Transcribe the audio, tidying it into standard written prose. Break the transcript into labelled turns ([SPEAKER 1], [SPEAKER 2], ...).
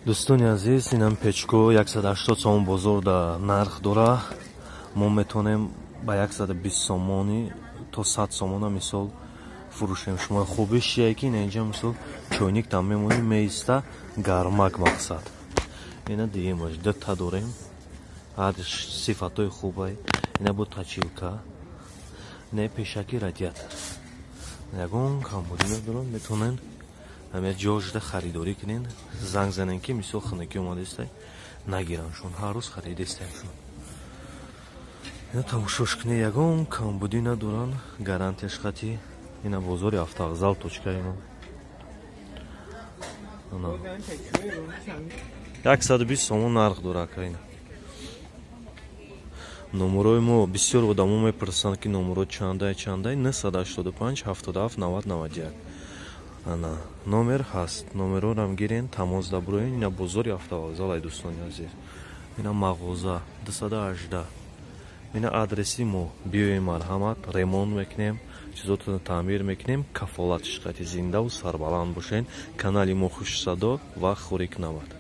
[SPEAKER 1] دوستان عزیز اینم پچکو 180 سوم بزرگ در نرخ داره. ما میتونیم با 120 سومانی تا 100 سومون مثال فروشیم. شما خوبش یکی اینجا مثال چوینیک там میمونیم میسته گرمک مقصد اینا دیگه مجد تا داریم. بعدش صفاتای خوبه اینا بود تاچیلکا نه پیشکی رادیاتور یگون کامبودینا دارن میتونن همه جوجده خریداری کنین. زنگ زنن که مثل خنکی اومده است نگیرنشون هر روز خرید استشون. اینا تماشاش کنه یگون کامبودینا دارن گارانتیش خاطی اینا بزرگ автовокзал точка اینا 120 сомон нарх дора кайна. Номерои мо бисёр одамо мепурсанд ки номеро чандай 985 77 90 91 ана номер ҳаст. номерорам гирен тамос даброин. ина бозори автовокзал ай дӯстони азиз. ина мағоза 218 ина адреси мо биёем марҳамат ремонт мекунем чизотро таъмир мекунем. кафолатиш қати зиндаву сарбаланд бошен. канали мо хушсадо ва хурик навад.